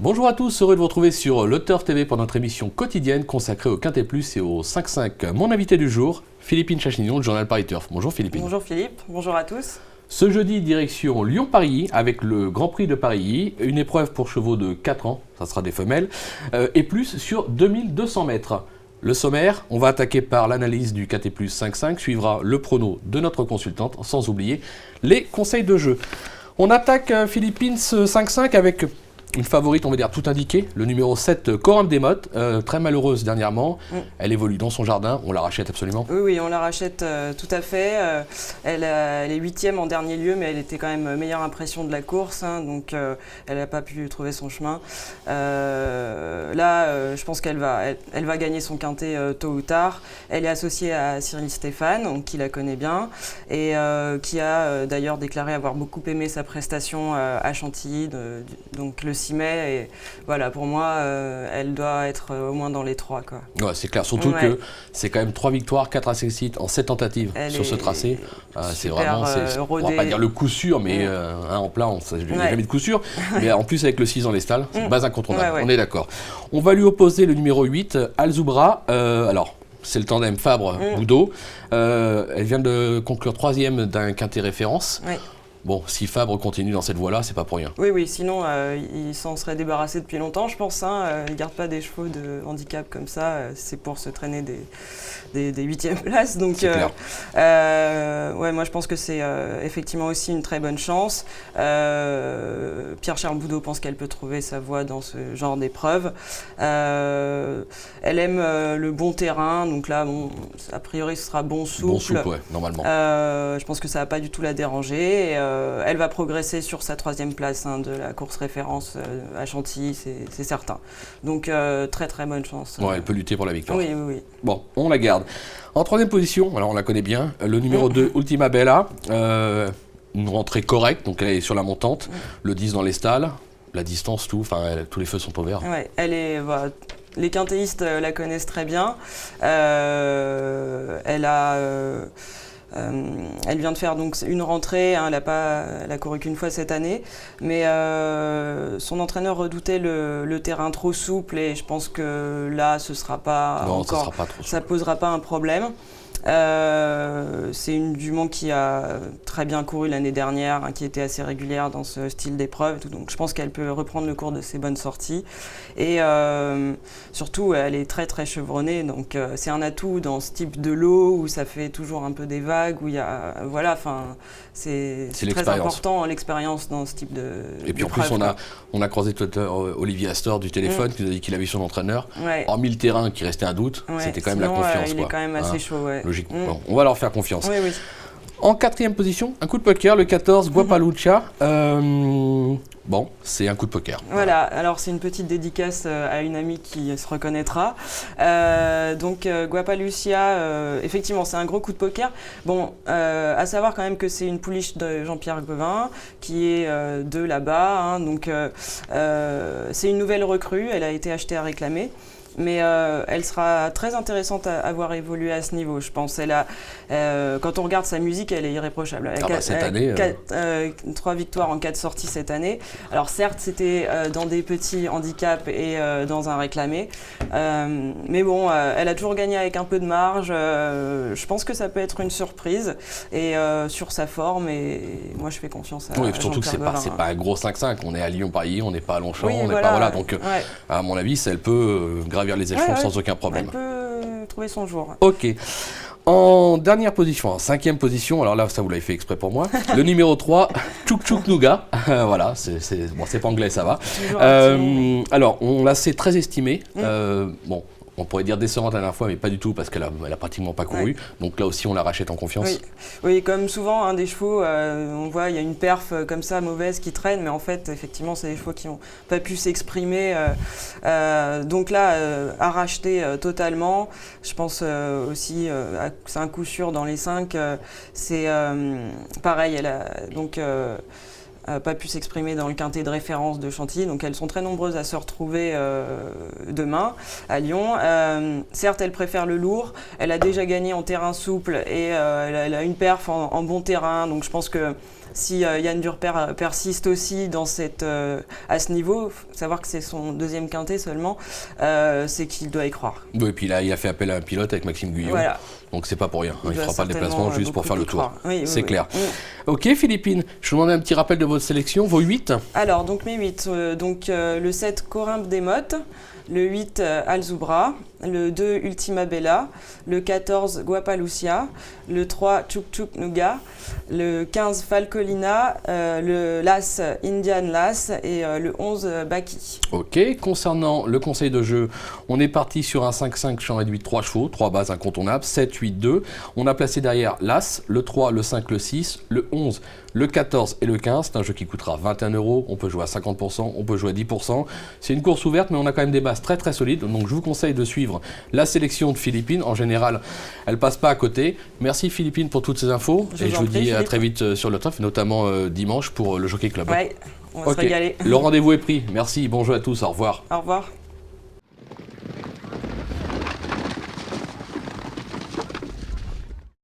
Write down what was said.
Bonjour à tous, heureux de vous retrouver sur Le Turf TV pour notre émission quotidienne consacrée au Quintet Plus et au 5-5. Mon invité du jour, Philippine Chachignon du journal Paris Turf. Bonjour Philippine. Bonjour Philippe, bonjour à tous. Ce jeudi, direction Lyon-Paris avec le Grand Prix de Paris, une épreuve pour chevaux de 4 ans, ça sera des femelles, et plus sur 2200 mètres. Le sommaire, on va attaquer par l'analyse du Quintet Plus 5-5, suivra le prono de notre consultante, sans oublier les conseils de jeu. On attaque Philippine ce 5-5 avec une favorite, on va dire, tout indiqué, le numéro 7, Coram Desmottes, très malheureuse dernièrement. Elle évolue dans son jardin, on la rachète absolument. Oui, on la rachète tout à fait. Elle est 8e en dernier lieu, mais elle était quand même meilleure impression de la course, donc elle n'a pas pu trouver son chemin. Je pense qu'elle va gagner son quintet tôt ou tard. Elle est associée à Cyril Stéphane, donc, qui la connaît bien, et qui a d'ailleurs déclaré avoir beaucoup aimé sa prestation à Chantilly, donc le 6 mai, et voilà, pour moi, elle doit être au moins dans les 3, quoi. Ouais, c'est clair, surtout que c'est quand même 3 victoires, 4 accessites en 7 tentatives sur ce tracé. C'est vraiment, on va pas dire le coup sûr, mais en plein, il n'y a jamais de coup sûr. Mais en plus, avec le 6 dans les stalles, c'est base incontournable, on est d'accord. On va lui opposer le numéro 8, Alzoubra. Alors, c'est le tandem Fabre-Boudot. Elle vient de conclure 3e d'un quintet référence. Bon, si Fabre continue dans cette voie-là, c'est pas pour rien. Oui, sinon il s'en serait débarrassé depuis longtemps, je pense. Il ne garde pas des chevaux de handicap comme ça, c'est pour se traîner des 8e places. Donc, c'est clair. Moi je pense que c'est effectivement aussi une très bonne chance. Pierre-Charles Boudot pense qu'elle peut trouver sa voie dans ce genre d'épreuve. Elle aime le bon terrain, donc là, a priori ce sera bon souple. Bon souple, ouais, normalement. Je pense que ça ne va pas du tout la déranger. Elle va progresser sur sa 3e place de la course référence à Chantilly, c'est certain. Donc très très bonne chance. Ouais, elle peut lutter pour la victoire. Oui. Bon, on la garde. En 3e position, alors on la connaît bien, le numéro 2, Ultima Bella. Une rentrée correcte, donc elle est sur la montante. Le 10 dans les stalles, la distance, tout, tous les feux sont au vert. Ouais, elle est... les quintéistes la connaissent très bien. Elle vient de faire donc une rentrée, elle a couru qu'une fois cette année, mais son entraîneur redoutait le terrain trop souple, et je pense que là ça posera pas un problème. C'est une jument qui a très bien couru l'année dernière, qui était assez régulière dans ce style d'épreuve, donc je pense qu'elle peut reprendre le cours de ses bonnes sorties. Et surtout, elle est très très chevronnée, donc c'est un atout dans ce type de lot où ça fait toujours un peu des vagues, où il y a c'est très important l'expérience dans ce type de. Et puis en plus, on a croisé tout à l'heure Olivier Astor du téléphone qui nous a dit qu'il avait son entraîneur. Hormis le terrain qui restait un doute, c'était quand même la confiance. Il est quand même assez chaud. Logique. Bon, on va leur faire confiance. Oui. En 4e position, un coup de poker, le 14, Guapalucha. Bon, c'est un coup de poker. Voilà, alors c'est une petite dédicace à une amie qui se reconnaîtra. Donc Guapalucia, effectivement, c'est un gros coup de poker. Bon, à savoir quand même que c'est une pouliche de Jean-Pierre Gauvin qui est de là-bas. Donc c'est une nouvelle recrue, elle a été achetée à réclamer. Mais elle sera très intéressante à voir évoluer à ce niveau, je pense. Quand on regarde sa musique, elle est irréprochable. Cette année, 3 victoires en 4 sorties cette année. Alors certes, c'était dans des petits handicaps et dans un réclamé. Mais bon, elle a toujours gagné avec un peu de marge. Je pense que ça peut être une surprise et sur sa forme. Et moi, je fais confiance à surtout que c'est pas un gros 5-5. On est à Lyon-Paris, on n'est pas à Longchamp, on n'est pas... Voilà, donc à mon avis, elle peut gravir les échelons sans aucun problème. Elle peut trouver son jour. Ok. En dernière position, en 5e position, alors là, ça vous l'avez fait exprès pour moi, le numéro 3, Tchouk Tchouk Nougat. Voilà, c'est pas anglais, ça va. Alors, on l'a très estimé. On pourrait dire décevante la dernière fois, mais pas du tout, parce qu'elle a pratiquement pas couru. Donc là aussi, on la rachète en confiance. Oui, comme souvent, des chevaux, on voit, il y a une perf comme ça, mauvaise, qui traîne, mais en fait, effectivement, c'est des chevaux qui n'ont pas pu s'exprimer. Donc là, à racheter totalement. Je pense aussi, c'est un coup sûr dans les 5. C'est pareil, pas pu s'exprimer dans le quintet de référence de Chantilly, donc elles sont très nombreuses à se retrouver demain à Lyon. Certes, elle préfère le lourd, elle a déjà gagné en terrain souple et elle a une perf en bon terrain, donc je pense que si Yann Durper persiste aussi à ce niveau, faut savoir que c'est son deuxième quintet seulement, c'est qu'il doit y croire. Oui, et puis là, il a fait appel à un pilote avec Maxime Guyot. Voilà. Donc c'est pas pour rien. Il ne doit fera pas le déplacement juste pour faire le tour. Oui, c'est clair. Oui. Ok, Philippine, je vous demande un petit rappel de votre sélection, vos 8. Alors, donc mes 8. Le 7, Corymbe des Mottes. Le 8, Alzoubra. Le 2, Ultima Bella. Le 14, Guapalucia. Le 3, Tchouk Tchouk Nougat. Le 15, Falcolina. Le Las, Indian Las. Et le 11, Baki. Ok, concernant le conseil de jeu, on est parti sur un 5-5 champ réduit de 3 chevaux, 3 bases incontournables, 7, 8, 2. On a placé derrière l'As, le 3, le 5, le 6, le 11, le 14 et le 15. C'est un jeu qui coûtera 21 €. On peut jouer à 50%, on peut jouer à 10%. C'est une course ouverte, mais on a quand même des bases très très solides. Donc je vous conseille de suivre la sélection de Philippine. En général, elle passe pas à côté. Merci Philippine pour toutes ces infos. Je vous dis à très vite sur le turf, notamment dimanche pour le Jockey Club. Ouais, on va se régaler. Le rendez-vous est pris. Merci, bon jeu à tous, au revoir. Au revoir.